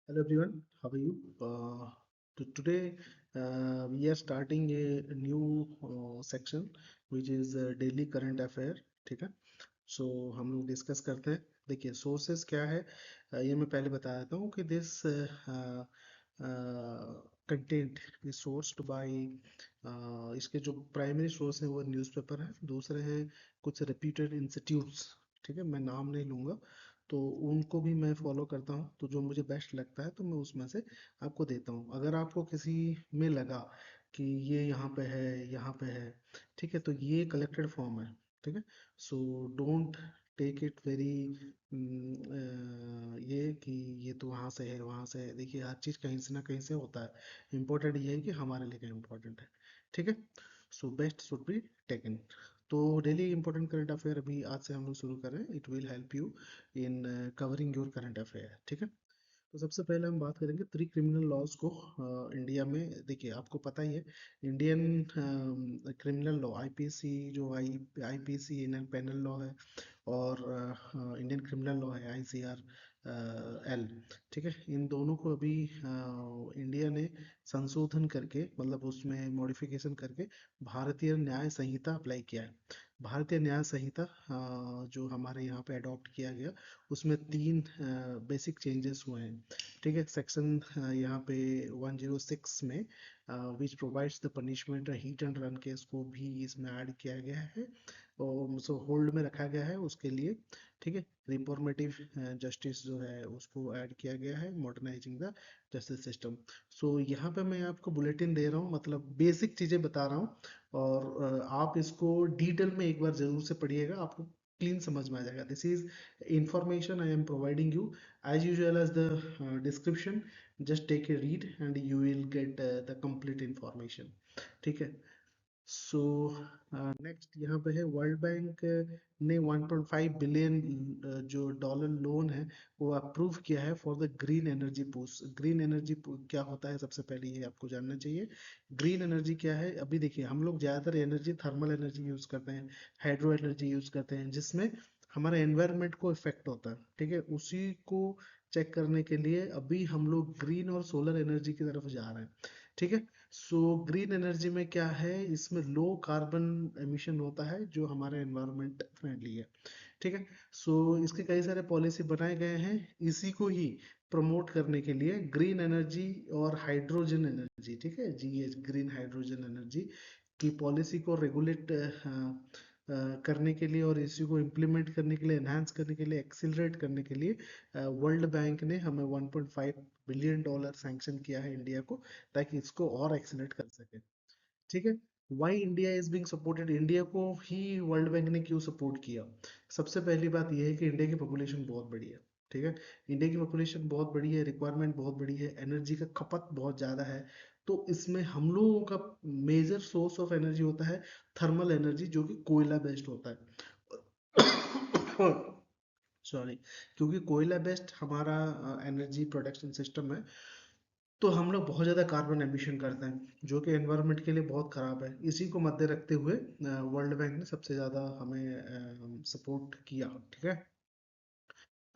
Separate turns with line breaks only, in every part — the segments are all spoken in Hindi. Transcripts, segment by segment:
Hello everyone, how are you? Today we are starting a new section which is daily current affair. ठीक है? So हम लोग डिस्कस करते हैं. देखिए सोर्सेस क्या है, ये मैं पहले बता देता हूँ कि this content is sourced by, इसके जो प्राइमरी सोर्स है वो न्यूज़पेपर है, दूसरे हैं कुछ रेप्यूटेड इंस्टीट्यूट्स. ठीक है, मैं नाम नहीं लूँगा, तो उनको भी मैं फॉलो करता हूँ, तो जो मुझे बेस्ट लगता है तो मैं उसमें से आपको देता हूँ. अगर आपको किसी में लगा कि ये यहाँ पे है, यहाँ पे है, ठीक है, तो ये कलेक्टेड फॉर्म है. ठीक है, so don't take it very, ये कि ये तो वहाँ से है वहाँ से है. देखिए हर चीज़ कहीं से ना कहीं से होता है. इम्पोर्टेंट ये है कि हमारे लिए क्या इम्पोर्टेंट है. ठीक है, so best should be taken. तो डेली इंपॉर्टेंट करंट अफेयर अभी आज से हम लोग शुरू कर रहे हैं. It will help you in covering your current affair. ठीक है, तो सबसे पहले हम बात करेंगे प्री क्रिमिनल लॉज को. इंडिया में देखिए आपको पता ही है, इंडियन क्रिमिनल लॉ आईपीसी, जो आईपीसी इंडियन पेनल लॉ है, और इंडियन क्रिमिनल लॉ है आईसीआर एल. ठीक है, इन दोनों को अभी इंडिया ने संशोधन करके, मतलब उसमें मॉडिफिकेशन करके भारतीय न्याय संहिता अप्लाई किया है. भारतीय न्याय संहिता जो हमारे यहाँ पे अडॉप्ट किया गया, उसमें तीन बेसिक चेंजेस हुए हैं. ठीक है, सेक्शन यहाँ पे 106 में which provides the punishment hit and run case को भी इसमें ऐड किया गया है, और सो होल्ड में रखा गया है उसके लिए. ठीक है, रिफॉर्मेटिव जस्टिस जो है उसको ऐड किया गया है, मॉडर्नाइजिंग द जस्टिस सिस्टम. सो यहाँ पे मैं आपको बुलेटिन दे रहा हूँ, मतलब बेसिक चीज़ें बता रहा हूँ, और आप इसको डिटेल में एक बार जरूर से पढ़िएगा, आपको क्लीन समझ में आ जाएगा. This is information I am providing you as usual as the description. Just take a read and you will get the complete information. ठीक है, सो नेक्स्ट यहाँ पे है वर्ल्ड बैंक ने 1.5 बिलियन जो डॉलर लोन है वो अप्रूव किया है for the green energy boost. Green energy क्या होता है, सबसे पहले ये आपको जानना चाहिए. ग्रीन एनर्जी क्या है, अभी देखिए हम लोग ज़्यादातर एनर्जी थर्मल एनर्जी यूज़ करते हैं, हाइड्रो एनर्जी यूज़ करते हैं, जिसमें हमारे एनवायरनमेंट को इफेक्ट होता है. ठीक है, उसी को चेक करने के लिए अभी हम लोग ग्रीन और सोलर एनर्जी की तरफ जा रहे हैं. ठीक है, सो ग्रीन एनर्जी में क्या है, इसमें लो कार्बन एमिशन होता है जो हमारे एनवायरनमेंट फ्रेंडली है. ठीक है, सो इसके कई सारे पॉलिसी बनाए गए हैं इसी को ही प्रमोट करने के लिए, ग्रीन एनर्जी और हाइड्रोजन एनर्जी. ठीक है, जीएच ग्रीन हाइड्रोजन एनर्जी की पॉलिसी को रेगुलेट करने के लिए और इसी को इम्प्लीमेंट करने के लिए, एनहांस करने के लिए, एक्सिलरेट करने के लिए वर्ल्ड बैंक ने हमें 1.5 बिलियन डॉलर सैंक्शन किया है इंडिया को, ताकि इसको और एक्सिलरेट कर सके. ठीक है, why India is being supported, India को ही वर्ल्ड बैंक ने क्यों सपोर्ट किया. सबसे पहली बात यह है कि इंडिया की पॉपुलेशन बहुत बड़ी है. ठीक है, इंडिया की पॉपुलेशन बहुत बड़ी है, रिक्वायरमेंट बहुत बड़ी है, एनर्जी का खपत बहुत ज़्यादा है. तो इसमें हम लोगों का मेजर सोर्स ऑफ एनर्जी होता है थर्मल एनर्जी, जो कि कोयला बेस्ड होता है. सॉरी, क्योंकि कोयला बेस्ड हमारा एनर्जी प्रोडक्शन सिस्टम है, तो हम लोग बहुत ज़्यादा कार्बन एमिशन करते हैं जो कि एनवायरनमेंट के लिए बहुत ख़राब है. इसी को मद्दे रखते हुए वर्ल्ड बैंक ने सबसे ज़्यादा हमें सपोर्ट किया. ठीक है,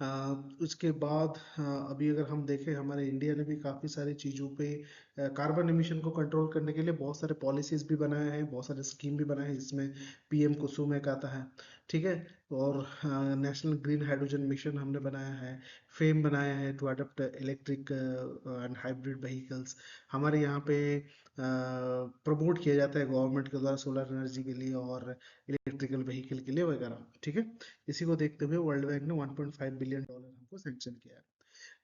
अ, उसके बाद अभी अगर हम देखें, हमारे इंडिया ने भी काफ़ी सारी चीज़ों पे कार्बन एमिशन को कंट्रोल करने के लिए बहुत सारे पॉलिसीज़ भी बनाए हैं, बहुत सारे स्कीम भी बनाए हैं, जिसमें पीएम कुसुम एक आता है. ठीक है, और नेशनल ग्रीन हाइड्रोजन मिशन हमने बनाया है, फेम बनाया है to adopt electric and hybrid vehicles. हमारे यहाँ पे प्रमोट किया जाता है गवर्नमेंट के द्वारा सोलर एनर्जी के लिए और इलेक्ट्रिकल व्हीकल के लिए वगैरह. ठीक है, इसी को देखते हुए वर्ल्ड बैंक ने 1.5 बिलियन डॉलर हमको सैंक्शन किया है.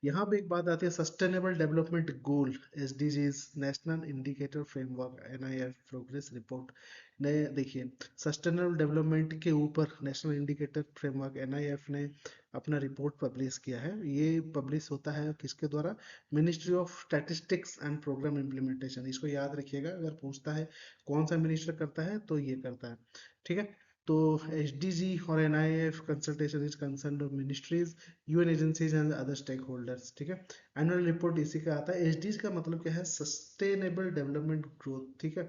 यहाँ पे एक बात आती है, sustainable development goal SDGs, national indicator framework, NIF progress report ने, देखिए सस्टेनेबल डेवलपमेंट के ऊपर नेशनल इंडिकेटर फ्रेमवर्क एनआईएफ ने अपना रिपोर्ट पब्लिश किया है. ये पब्लिश होता है किसके द्वारा, ministry of statistics and programme implementation. इसको याद रखिएगा, अगर पूछता है कौन सा मिनिस्टर करता है तो ये करता है. ठीक है, तो एच डी जी और N I F consultation is concern of ministries, UN agencies and other stake holders. ठीक है, एनुअल रिपोर्ट इसी का आता है. एच डी का मतलब क्या है, सस्टेनेबल डेवलपमेंट ग्रोथ. ठीक है,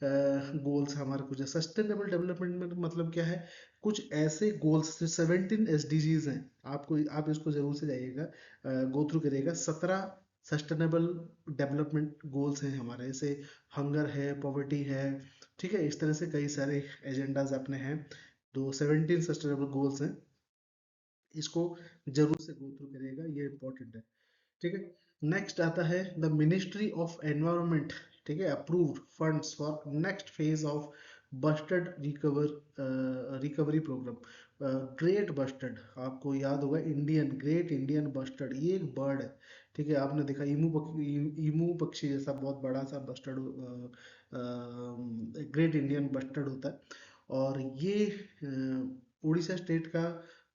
गोल्स हमारे कुछ है। सस्टेनेबल डेवलपमेंट में मतलब क्या है, कुछ ऐसे गोल्स जो 17 एसडीजीज हैं, आपको आप इसको जरूर से जाइएगा, गो थ्रू करिएगा। 17 सस्टेनेबल डेवलपमेंट गोल्स हैं हमारे, जैसे हंगर है, पॉवर्टी है, ठीक है, इस तरह से कई सारे एजेंडाज अपने हैं। तो 17 सस्टेनेबल गोल्स हैं, इसको जरूर से गो थ्रू करिएगा, ये इंपॉर्टेंट है। ठीक है, नेक्स्ट आता है द मिनिस्ट्री ऑफ एनवायरनमेंट, ठीक है, approved funds for next phase of bustard recovery programme. Great bustard, आपको याद होगा, इंडियन ग्रेट इंडियन बस्टर्ड, ये एक बर्ड है, ठीक है, आपने देखा ईमू पक्षी जैसा बहुत बड़ा सा बस्टर्ड, ग्रेट इंडियन बस्टर्ड होता है, और ये उड़ीसा स्टेट का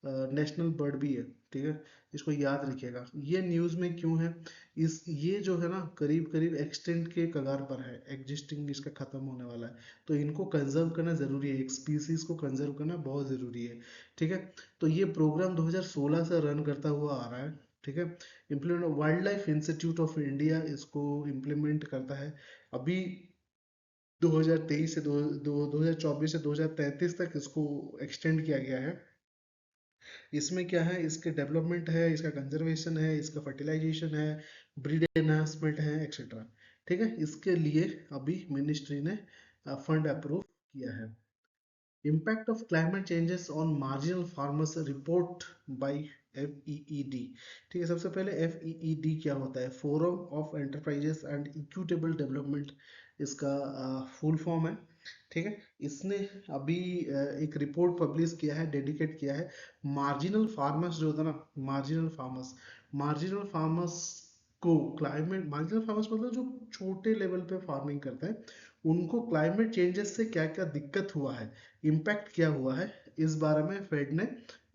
नेशनल बर्ड भी है, ठीक है, इसको याद रखिएगा। ये न्यूज़ में क्यों है, इस ये जो है ना करीब करीब एक्सटेंट के कगार पर है, एग्जिस्टिंग इसका खत्म होने वाला है, तो इनको कंजर्व करना जरूरी है, एक स्पीसीज को कंजर्व करना बहुत जरूरी है, ठीक है। तो ये प्रोग्राम 2016 से रन करता हुआ आ रहा है, ठीक है। Implement wild life institute of India इसको इम्प्लीमेंट करता है। अभी 2023 से 2024 से 2033 तक इसको एक्सटेंड किया गया है। इसमें क्या है, इसके डेवलपमेंट है, इसका कंजर्वेशन है, इसका फर्टिलाइजेशन है, ब्रीड एनहांसमेंट है, एक्सेट्रा, ठीक है। इसके लिए अभी मिनिस्ट्री ने फंड अप्रूव किया है। Impact of climate changes on marginal farmers report by FEED, ठीक है। सबसे पहले FEED क्या होता है, forum of enterprises and equitable development, इसका फुल फॉर्म है, ठीक है। इसने अभी एक रिपोर्ट पब्लिश किया है, डेडिकेट किया है मार्जिनल फार्मर्स जो होता है ना, मार्जिनल फार्मर्स को क्लाइमेट, मार्जिनल फार्मर्स मतलब जो छोटे लेवल पे फार्मिंग करते हैं, उनको क्लाइमेट चेंजेस से क्या क्या दिक्कत हुआ है, इम्पैक्ट क्या हुआ है, इस बारे में फेड ने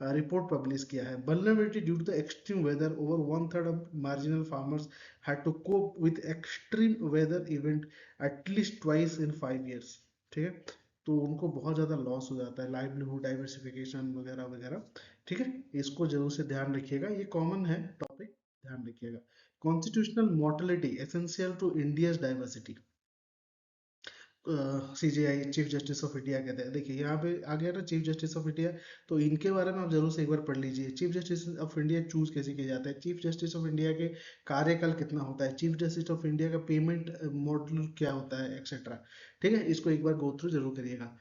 रिपोर्ट पब्लिश किया है। Vulnerability due to the extreme weather, over one third of marginal farmers had to cope with extreme weather event at least twice in 5 years, ठीक है। तो उनको बहुत ज़्यादा लॉस हो जाता है, लाइवलीहुड, डाइवर्सिफिकेशन वगैरह वगैरह, ठीक है। इसको जरूर से ध्यान रखिएगा, ये कॉमन है टॉपिक, ध्यान रखिएगा। Constitutional mortality essential to India's diversity, CJI chief justice of India कहते हैं। देखिए यहाँ पे आ गया ना चीफ जस्टिस ऑफ इंडिया, तो इनके बारे में आप जरूर से एक बार पढ़ लीजिए। Chief justice of India choose कैसे किया जाता है, चीफ जस्टिस ऑफ इंडिया के कार्यकाल कितना होता है, चीफ जस्टिस ऑफ इंडिया का पेमेंट मॉडल क्या होता है, एक्सेट्रा, ठीक है। इसको एक बार गो थ्रू जरूर करिएगा।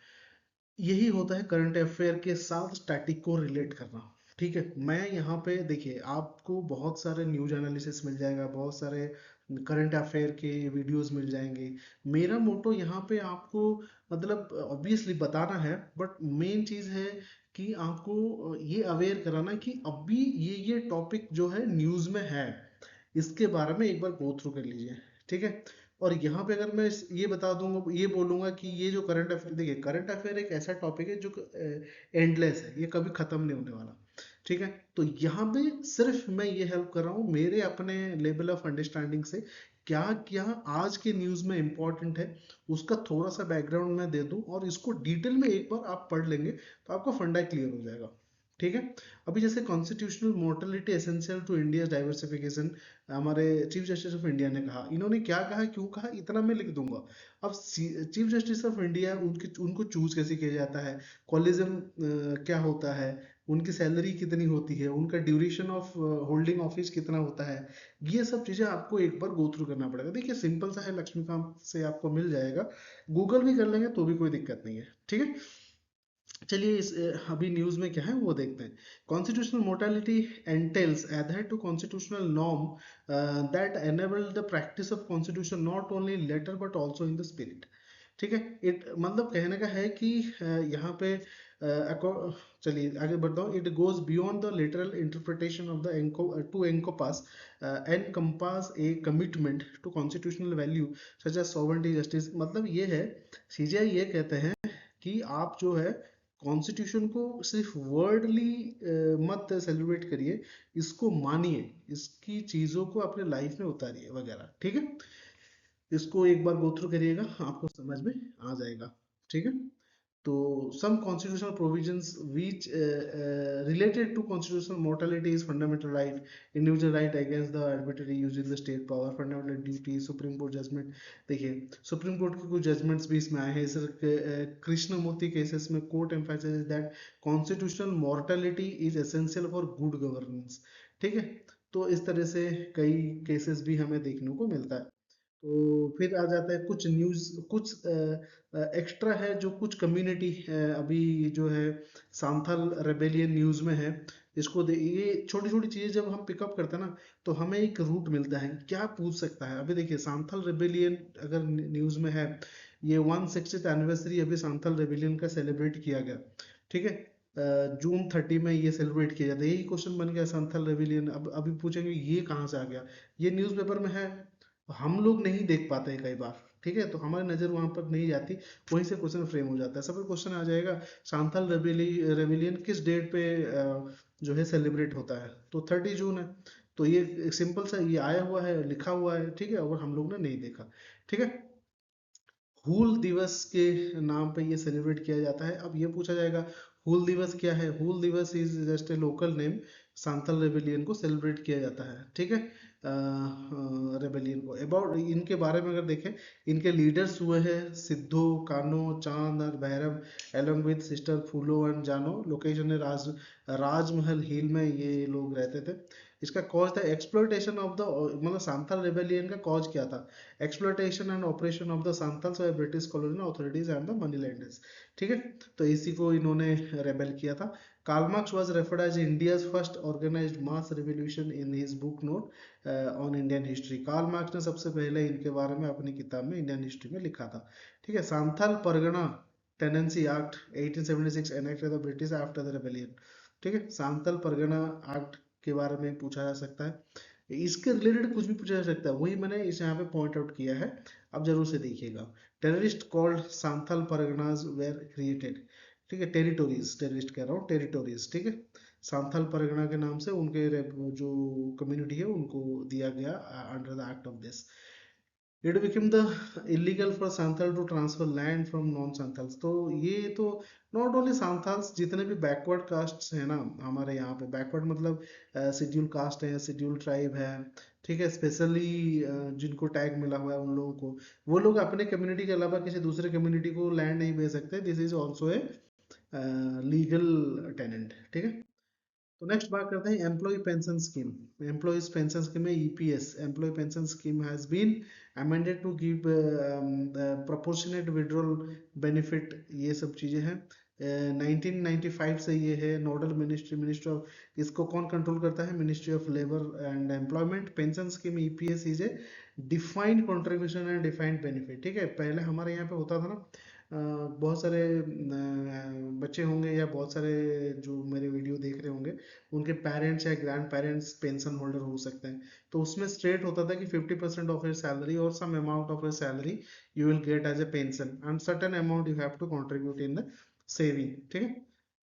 यही होता है करंट अफेयर के साथ स्टैटिक को रिलेट करना, ठीक है। मैं यहाँ पे देखिए आपको बहुत सारे न्यूज एनालिसिस मिल जाएगा, बहुत सारे करंट अफेयर के वीडियोस मिल जाएंगे। मेरा मोटो यहाँ पे आपको मतलब ऑब्वियसली बताना है, बट मेन चीज है कि आपको ये अवेयर कराना कि अभी ये टॉपिक जो है न्यूज में है, इसके बारे में एक बार गो थ्रू कर लीजिए, ठीक है। और यहाँ पे अगर मैं ये बता दूंगा, ये बोलूंगा कि ये जो करंट अफेयर, देखिए करंट अफेयर एक ऐसा टॉपिक है जो एंडलेस है, ये कभी खत्म नहीं होने वाला, ठीक है। तो यहाँ पे सिर्फ मैं ये हेल्प कर रहा हूँ मेरे अपने लेवल ऑफ अंडरस्टैंडिंग से, क्या क्या आज के न्यूज में इंपॉर्टेंट है, उसका थोड़ा सा बैकग्राउंड मैं दे दूं, और इसको डिटेल में एक बार आप पढ़ लेंगे तो आपका फंडा क्लियर हो जाएगा, ठीक है। अभी जैसे constitutional mortality essential to India diversification, हमारे चीफ जस्टिस ऑफ इंडिया ने कहा, इन्होंने क्या कहा, क्यों कहा, इतना मैं लिख दूंगा। अब चीफ जस्टिस ऑफ इंडिया उनको चूज कैसे किया जाता है, कॉलिज्म क्या होता है, उनकी सैलरी कितनी होती है, उनका ड्यूरेशन ऑफ होल्डिंग ऑफिस कितना होता है, ये सब चीजें आपको एक बार गो थ्रू करना पड़ेगा। देखिए सिंपल सा है, लक्ष्मीकांत से आपको मिल जाएगा, गूगल भी कर लेंगे तो भी कोई दिक्कत नहीं है, ठीक है। चलिए इस अभी न्यूज में क्या है वो देखते हैं। Constitutional mortality entails adhere to constitutional norm that enable the practice of constitution not only letter but also in the spirit, ठीक है। इट मतलब कहने का है कि यहाँ पे चलिए आगे बढ़ता हूँ। It goes beyond the literal interpretation of the to encompass encompass a commitment to constitutional value such as sovereignty justice, मतलब ये है, सीजीआई ये कहते हैं कि आप जो है कॉन्स्टिट्यूशन को सिर्फ वर्डली मत सेलिब्रेट करिए, इसको मानिए, इसकी चीजों को अपने लाइफ में उतारिए वगैरह, ठीक है। इसको एक बार गो थ्रू करिएगा, आपको समझ में आ जाएगा, ठीक है। तो some constitutional provisions which related to constitutional mortality is fundamental right, individual right against the arbitrary using the state power, fundamental duty, supreme court judgment. देखिए सुप्रीम कोर्ट के कुछ जजमेंट्स भी इसमें आए हैं। इस कृष्णमूर्ति केसेस में court emphasises that constitutional morality is essential for good governance. ठीक है, तो इस तरह से कई केसेस भी हमें देखने को मिलता है। तो फिर आ जाता है कुछ न्यूज़, कुछ एक्स्ट्रा है जो कुछ कम्युनिटी अभी जो है सांथाल रेबेलियन न्यूज़ में है। ये छोटी छोटी चीज़ें जब हम पिकअप करते हैं ना, तो हमें एक रूट मिलता है क्या पूछ सकता है। अभी देखिए सांथाल रेबेलियन अगर न्यूज़ में है, ये 160th एनिवर्सरी अभी सांथाल रेबेलियन का सेलिब्रेट किया गया। ठीक है, जून 30 में ये सेलिब्रेट किया जाता है। यही क्वेश्चन बन गया सांथाल रेबेलियन। अब अभी पूछेंगे ये कहाँ से आ गया, ये न्यूज़पेपर में है, हम लोग नहीं देख पाते हैं कई बार। ठीक है, तो हमारी नज़र वहाँ पर नहीं जाती, वहीं से क्वेश्चन फ्रेम हो जाता है। सब क्वेश्चन आ जाएगा सांथाल रेबिलियन किस डेट पे जो है सेलिब्रेट होता है, तो 30 जून है। तो ये सिंपल सा ये आया हुआ है, लिखा हुआ है। ठीक है, और हम लोग ने नहीं देखा। ठीक है, हूल दिवस के नाम पे ये सेलिब्रेट किया जाता है। अब ये पूछा जाएगा हूल दिवस क्या है। हूल दिवस is just a local name, Santhal rebellion को सेलिब्रेट किया जाता है। ठीक है, रेबेलियन को अबाउट इनके बारे में अगर देखें, इनके लीडर्स हुए हैं सिद्धू, कान्हो, चांद और भैरव एलोंग विद सिस्टर फूलो एंड जानो। लोकेशन है राजमहल हिल में ये लोग रहते थे। इसका कॉज था एक्सप्लोइटेशन ऑफ द, मतलब सांथाल रेबेलियन का कॉज क्या था, exploitation and operation of the Santhals by British colonial authorities and the money lenders. ठीक है, तो इसी को इन्होंने रेबेल किया था। Karl Marx was referred as India's first organised mass revolution in his book note on Indian history. Karl Marx ने सबसे पहले इनके बारे में अपनी किताब में इंडियन हिस्ट्री में लिखा था। ठीक है, Santhal Pargana tenancy act 1876 enacted the British after the rebellion। ठीक है, सांथाल परगना एक्ट के बारे में पूछा जा सकता है, इसके रिलेटेड कुछ भी पूछा जा सकता है, वही मैंने इस यहाँ पे पॉइंट आउट किया है। अब जरूर से देखिएगा। टेररिस्ट called Santhal Parganas were created. ठीक है, टेरिटोरीज, टेररिस्ट कह रहा हूँ, टेरिटोरीज। ठीक है, सांथाल परगना के नाम से उनके जो कम्युनिटी है उनको दिया गया under the act of this. It become the illegal for Santhal to transfer land from non Santhals. तो ये तो नॉट ओनली सांथाल्स, जितने भी बैकवर्ड कास्ट्स हैं ना हमारे यहाँ पे, बैकवर्ड मतलब शेड्यूल कास्ट है, शेड्यूल ट्राइब है। ठीक है, स्पेशली जिनको टैग मिला हुआ है उन लोगों को, वो लोग अपने कम्युनिटी के अलावा किसी दूसरे कम्युनिटी को लैंड नहीं भेज सकते। This is also a legal tenant. ठीक है, तो नेक्स्ट बात करते हैं employ pension scheme. Employees pension scheme में EPS, employ pension scheme has been amended to give proportionate withdrawal benefit, ये सब चीज़ें हैं। 1995 से ये है। नोडल मिनिस्ट्री, मिनिस्ट्री ऑफ, इसको कौन कंट्रोल करता है, ministry of labour and employment. Pension scheme EPS is a defined contribution and defined benefit. ठीक है, पहले हमारे यहाँ पे होता था ना, बहुत सारे बच्चे होंगे या बहुत सारे जो मेरे वीडियो देख रहे होंगे, उनके पेरेंट्स या ग्रैंड पेरेंट्स पेंशन होल्डर हो सकते हैं। तो उसमें स्ट्रेट होता था कि 50% ऑफ योर सैलरी और some amount of your salary you will get as a pension and certain amount you have to contribute in the saving. ठीक है,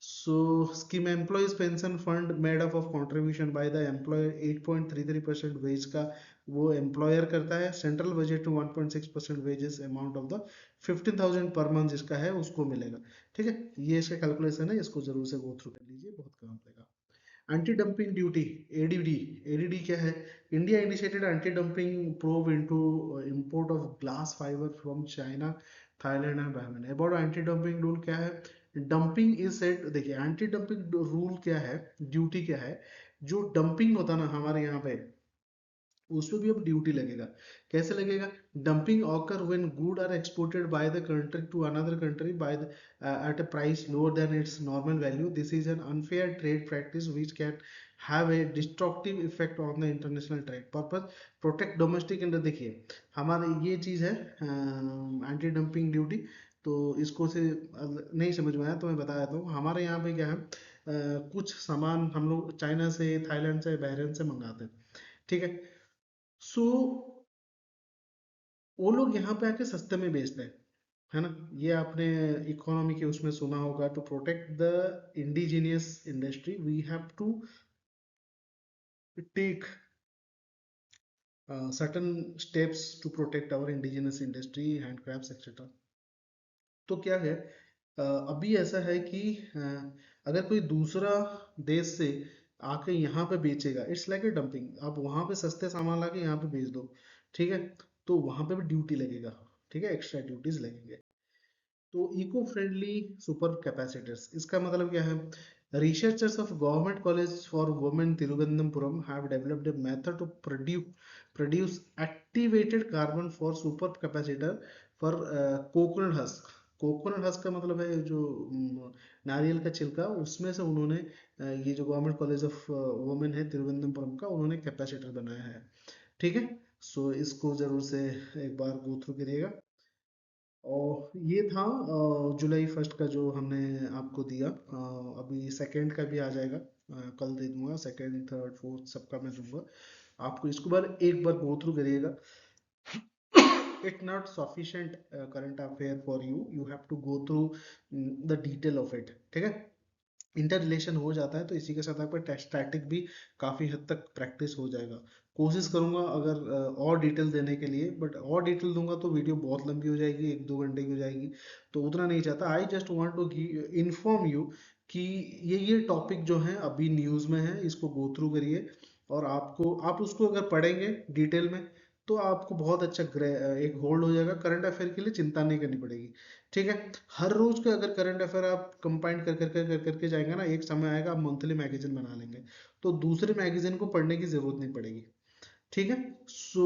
so scheme employees pension fund made up of contribution by the employer. 8.33% wage का वो एम्प्लॉयर करता है। Central budget to 1.6% wages amount of the 15,000 per month जिसका है उसको मिलेगा। ठीक है, ये इसका कैलकुलेशन है, इसको जरूर से गो थ्रू कर लीजिए, बहुत काम लगेगा। Anti dumping duty, ADD. ADD क्या है, India initiated anti dumping probe into import of glass fibre from China, Thailand and बायमन। अबाउट एंटी डंपिंग रूल क्या है, डंपिंग इज सेट, देखिए एंटी डंपिंग रूल क्या है, ड्यूटी क्या है, जो डंपिंग होता ना हमारे यहाँ पे, उस पे भी अब ड्यूटी लगेगा। कैसे लगेगा, dumping occur when good are exported by the country to another country by the at a price lower than its normal value. This is an unfair trade practice which can have a destructive effect on the international trade purpose, protect domestic industry. देखिए हमारे ये चीज़ है एंटी डंपिंग ड्यूटी। तो इसको से नहीं समझ में आया तो मैं बता देता हूँ। हमारे यहाँ पे क्या है, कुछ सामान हम लोग चाइना से, थाईलैंड से, बहरीन से मंगाते हैं। ठीक है, सो वो लोग यहाँ पे आके सस्ते में बेचते हैं, है ना। ये आपने इकोनॉमी के उसमें सुना होगा, to protect the indigenous industry we have to take certain steps to protect our indigenous industry, handicrafts etcetera. तो क्या है, अभी ऐसा है कि अगर कोई दूसरा देश से आके यहाँ पे बेचेगा, इट्स लाइक ए डंपिंग। आप वहाँ पे सस्ते सामान लाके यहाँ पे बेच दो, ठीक है, तो वहाँ पे भी ड्यूटी लगेगा, ठीक है, एक्स्ट्रा ड्यूटीज लगेंगे। तो इको फ्रेंडली सुपर कैपेसिटर्स, इसका मतलब क्या है? Researchers of government college for women Thiruvananthapuram have developed a method to produce activated carbon for super capacitor for coconut husk। Coconut husk का मतलब है जो नारियल का छिलका, उसमें से उन्होंने ये जो गवर्नमेंट कॉलेज ऑफ वुमेन है तिरुवनंतपुरम का, उन्होंने कैपेसिटर बनाया है, ठीक है। सो इसको जरूर से एक बार गो थ्रू करिएगा। और ये था जुलाई फर्स्ट का जो हमने आपको दिया। अभी सेकंड का भी आ जाएगा, कल दे दूंगा, सेकंड थर्ड फोर्थ सबका मैं दूंगा। आपको इसको बार एक बार गो थ्रू करिएगा। It not sufficient current affair for you, you have to go through the detail of it, ठीक है। इंटर रिलेशन हो जाता है तो इसी के साथ आपका स्टैटिक भी काफ़ी हद तक प्रैक्टिस हो जाएगा। कोशिश करूंगा अगर और डिटेल देने के लिए, बट और डिटेल दूंगा तो वीडियो बहुत लंबी हो जाएगी, 1-2 घंटे की हो जाएगी, तो उतना नहीं चाहता। I just want to inform you कि ये टॉपिक जो है अभी न्यूज़ में है, इसको गो थ्रू करिए। और आप उसको अगर पढ़ेंगे डिटेल में तो आपको बहुत अच्छा एक होल्ड हो जाएगा, करंट अफेयर के लिए चिंता नहीं करनी पड़ेगी, ठीक है। हर रोज का अगर करंट अफेयर आप कंपाइंड करके जाएंगे ना, एक समय आएगा आप मंथली मैगजीन बना लेंगे, तो दूसरे मैगजीन को पढ़ने की जरूरत नहीं पड़ेगी, ठीक है। So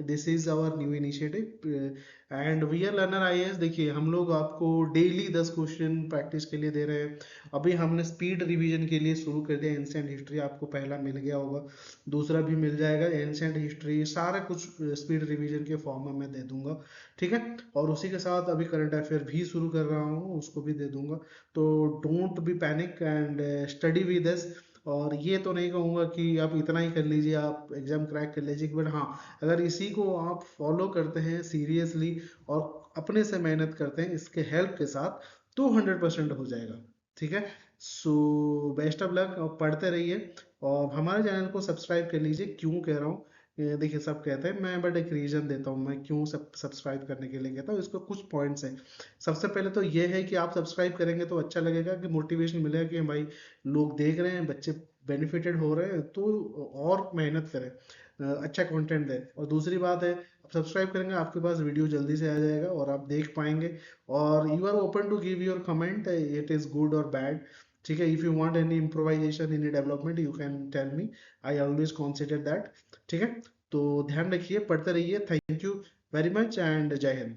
this is our new initiative and we are learner IAS. देखिए हम लोग आपको डेली 10 क्वेश्चन प्रैक्टिस के लिए दे रहे हैं। अभी हमने स्पीड रिवीजन के लिए शुरू कर दिया, एंशिएंट हिस्ट्री आपको पहला मिल गया होगा, दूसरा भी मिल जाएगा, एंशिएंट हिस्ट्री सारा कुछ स्पीड रिवीजन के फॉर्म में मैं दे दूंगा, ठीक है। और उसी के साथ अभी करंट अफेयर भी शुरू कर रहा हूँ, उसको भी दे दूंगा। तो don't be panic and study with us. और ये तो नहीं कहूँगा कि आप इतना ही कर लीजिए, आप एग्जाम क्रैक कर लीजिए, बट हाँ, अगर इसी को आप फॉलो करते हैं सीरियसली और अपने से मेहनत करते हैं इसके हेल्प के साथ, तो 100% हो जाएगा, ठीक है। सो बेस्ट ऑफ लक, और पढ़ते रहिए और हमारे चैनल को सब्सक्राइब कर लीजिए। क्यों कह रहा हूँ, ये देखिए सब कहते हैं, मैं बट एक रीजन देता हूँ मैं क्यों सब्सक्राइब करने के लिए कहता हूँ। इसको कुछ पॉइंट्स हैं। सबसे पहले तो ये है कि आप सब्सक्राइब करेंगे तो अच्छा लगेगा, कि मोटिवेशन मिलेगा कि भाई लोग देख रहे हैं, बच्चे बेनिफिटेड हो रहे हैं, तो और मेहनत करें, अच्छा कंटेंट दें। और दूसरी बात है, आप सब्सक्राइब करेंगे आपके पास वीडियो जल्दी से आ जाएगा और आप देख पाएंगे। और you are open to give your comment, it is good और बैड, ठीक है। If you want any improvisation any development you can tell me, I always consider that, ठीक है। तो ध्यान रखिए, पढ़ते रहिए। Thank you very much and जय हिंद।